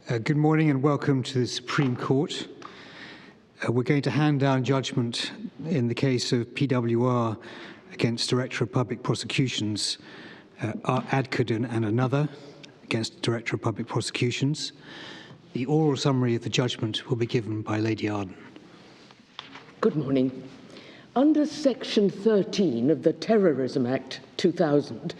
Good morning and welcome to the Supreme Court. We're going to hand down judgment in the case of PWR against Director of Public Prosecutions, Akdogan and another against Director of Public Prosecutions. The oral summary of the judgment will be given by Lady Arden. Good morning. Under Section 13 of the Terrorism Act 2000,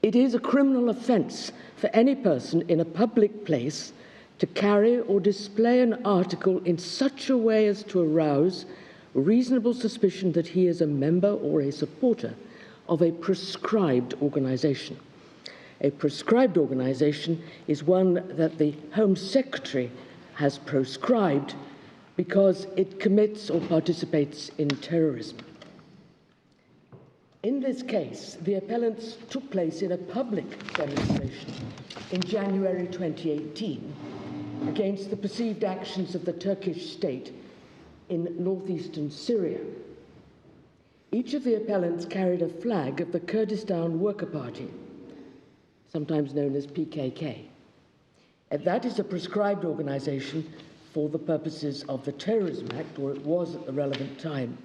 it is a criminal offence for any person in a public place to carry or display an article in such a way as to arouse reasonable suspicion that he is a member or a supporter of a proscribed organisation. A proscribed organisation is one that the Home Secretary has proscribed because it commits or participates in terrorism. In this case, the appellants took place in a public demonstration in January 2018 against the perceived actions of the Turkish state in northeastern Syria. Each of the appellants carried a flag of the Kurdistan Worker Party, sometimes known as PKK. And that is a proscribed organisation for the purposes of the Terrorism Act, or it was at the relevant time.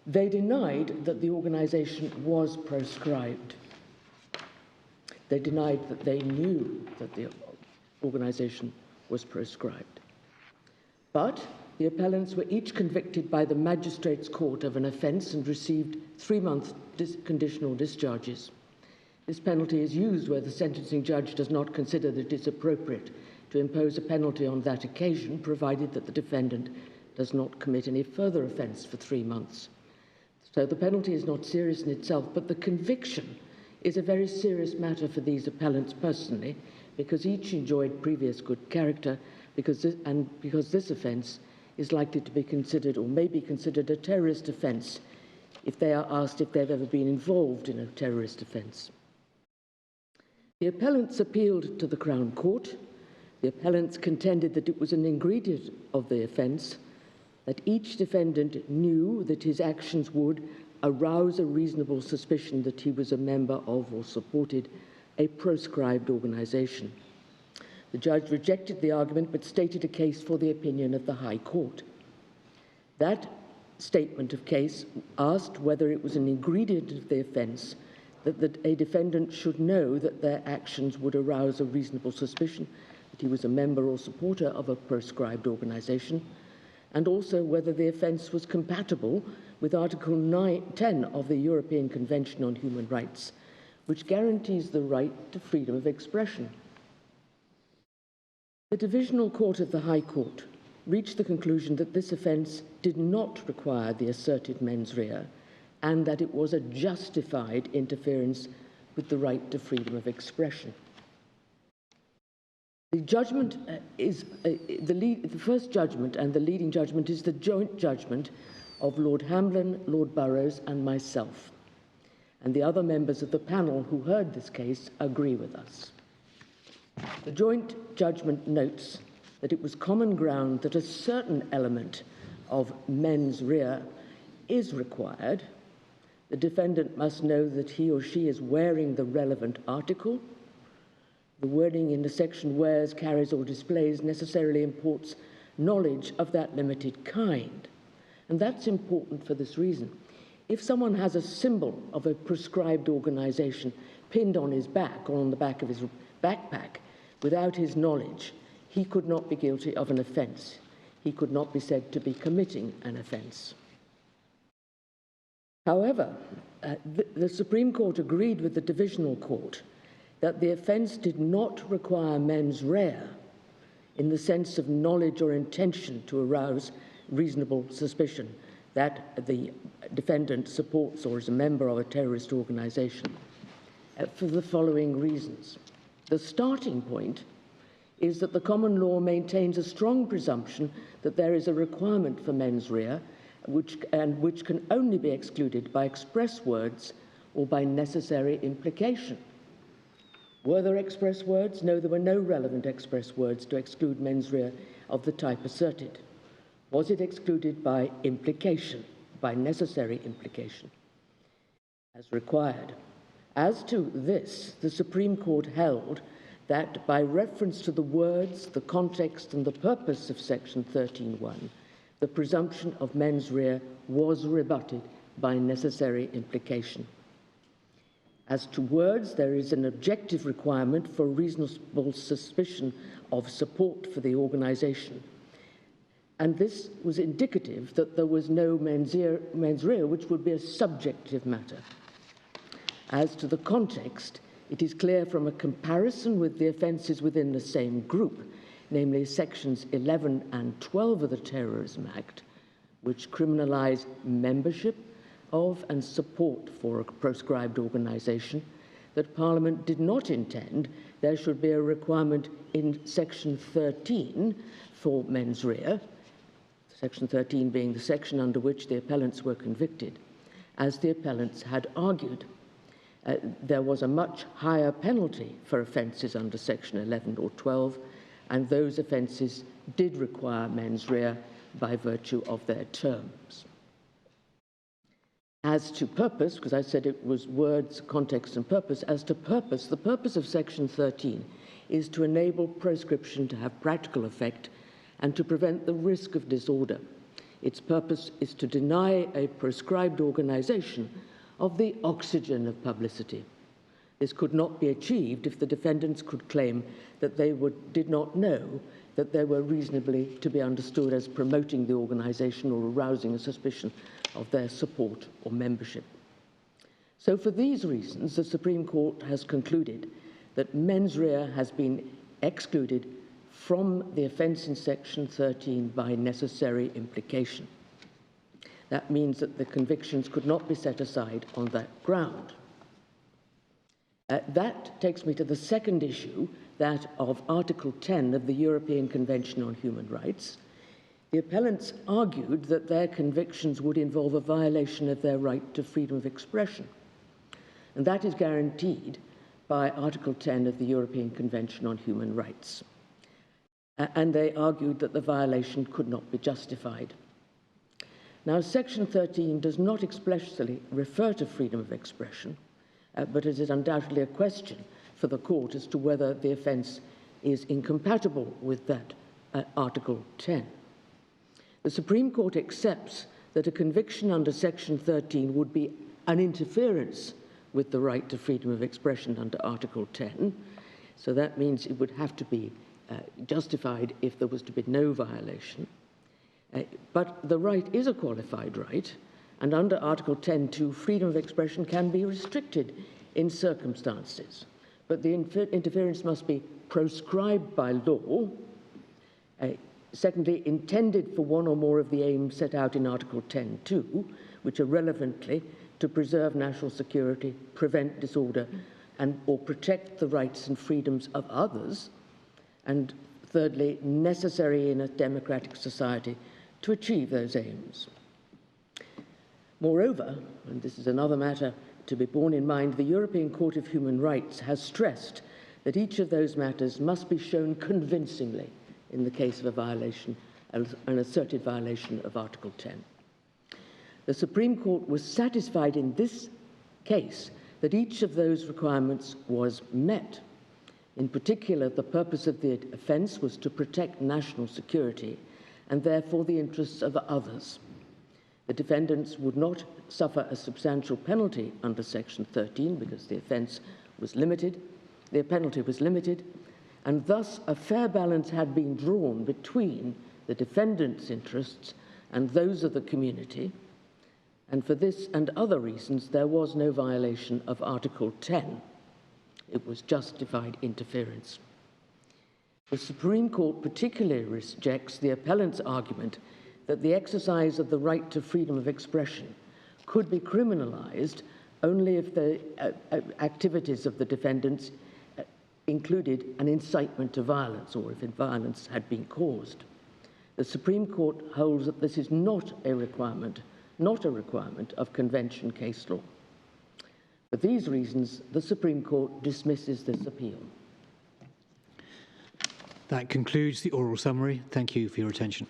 They denied that the organisation was proscribed. They denied that they knew that the organisation was proscribed. But the appellants were each convicted by the Magistrates' Court of an offence and received 3-month conditional discharges. This penalty is used where the sentencing judge does not consider that it is appropriate to impose a penalty on that occasion, provided that the defendant does not commit any further offence for 3 months. So the penalty is not serious in itself, but the conviction is a very serious matter for these appellants personally, because each enjoyed previous good character, because this offence is likely to be considered, or may be considered, a terrorist offence if they are asked if they've ever been involved in a terrorist offence. The appellants appealed to the Crown Court. The appellants contended that it was an ingredient of the offence that each defendant knew that his actions would arouse a reasonable suspicion that he was a member of or supported a proscribed organisation. The judge rejected the argument but stated a case for the opinion of the High Court. That statement of case asked whether it was an ingredient of the offence that a defendant should know that their actions would arouse a reasonable suspicion that he was a member or supporter of a proscribed organisation, and also whether the offence was compatible with Article 10 of the European Convention on Human Rights, which guarantees the right to freedom of expression. The Divisional Court of the High Court reached the conclusion that this offence did not require the asserted mens rea, and that it was a justified interference with the right to freedom of expression. The judgment the first judgment and the leading judgment is the joint judgment of Lord Hamlin, Lord Burrows and myself. And the other members of the panel who heard this case agree with us. The joint judgment notes that it was common ground that a certain element of mens rea is required. The defendant must know that he or she is wearing the relevant article. The wording in the section wears, carries or displays necessarily imports knowledge of that limited kind. And that's important for this reason. If someone has a symbol of a proscribed organisation pinned on his back or on the back of his backpack without his knowledge, he could not be guilty of an offence. He could not be said to be committing an offence. However, the Supreme Court agreed with the Divisional Court that the offence did not require mens rea in the sense of knowledge or intention to arouse reasonable suspicion that the defendant supports or is a member of a terrorist organisation, for the following reasons. The starting point is that the common law maintains a strong presumption that there is a requirement for mens rea, which can only be excluded by express words or by necessary implication. Were there express words? No, there were no relevant express words to exclude mens rea of the type asserted. Was it excluded by implication, by necessary implication, as required? As to this, the Supreme Court held that by reference to the words, the context, and the purpose of Section 13.1, the presumption of mens rea was rebutted by necessary implication. As to words, there is an objective requirement for reasonable suspicion of support for the organisation. And this was indicative that there was no mens rea, which would be a subjective matter. As to the context, it is clear from a comparison with the offences within the same group, namely Sections 11 and 12 of the Terrorism Act, which criminalise membership of and support for a proscribed organisation, that Parliament did not intend there should be a requirement in Section 13 for mens rea, Section 13 being the section under which the appellants were convicted, as the appellants had argued. There was a much higher penalty for offences under Section 11 or 12, and those offences did require mens rea by virtue of their terms. As to purpose, because I said it was words, context, and purpose, as to purpose, the purpose of Section 13 is to enable proscription to have practical effect and to prevent the risk of disorder. Its purpose is to deny a proscribed organisation of the oxygen of publicity. This could not be achieved if the defendants could claim that they did not know that they were reasonably to be understood as promoting the organisation or arousing a suspicion of their support or membership. So for these reasons, the Supreme Court has concluded that mens rea has been excluded from the offence in Section 13 by necessary implication. That means that the convictions could not be set aside on that ground. That takes me to the second issue, that of Article 10 of the European Convention on Human Rights. The appellants argued that their convictions would involve a violation of their right to freedom of expression, and that is guaranteed by Article 10 of the European Convention on Human Rights. And they argued that the violation could not be justified. Now, Section 13 does not expressly refer to freedom of expression, but it is undoubtedly a question for the court as to whether the offence is incompatible with that Article 10. The Supreme Court accepts that a conviction under Section 13 would be an interference with the right to freedom of expression under Article 10, so that means it would have to be justified if there was to be no violation. But the right is a qualified right, and under Article 10.2, freedom of expression can be restricted in circumstances. But the interference must be proscribed by law. Secondly, intended for one or more of the aims set out in Article 10.2, which are relevantly to preserve national security, prevent disorder, or protect the rights and freedoms of others. And thirdly, necessary in a democratic society to achieve those aims. Moreover, and this is another matter to be borne in mind, the European Court of Human Rights has stressed that each of those matters must be shown convincingly in the case of a violation, an asserted violation of Article 10. The Supreme Court was satisfied in this case that each of those requirements was met. In particular, the purpose of the offence was to protect national security and therefore the interests of others. The defendants would not suffer a substantial penalty under Section 13 because the offence was limited, the penalty was limited, and thus a fair balance had been drawn between the defendants' interests and those of the community, and for this and other reasons there was no violation of Article 10. It was justified interference. The Supreme Court particularly rejects the appellant's argument that the exercise of the right to freedom of expression could be criminalised only if the activities of the defendants included an incitement to violence or if violence had been caused. The Supreme Court holds that this is not a requirement of convention case law. For these reasons, the Supreme Court dismisses this appeal. That concludes the oral summary. Thank you for your attention.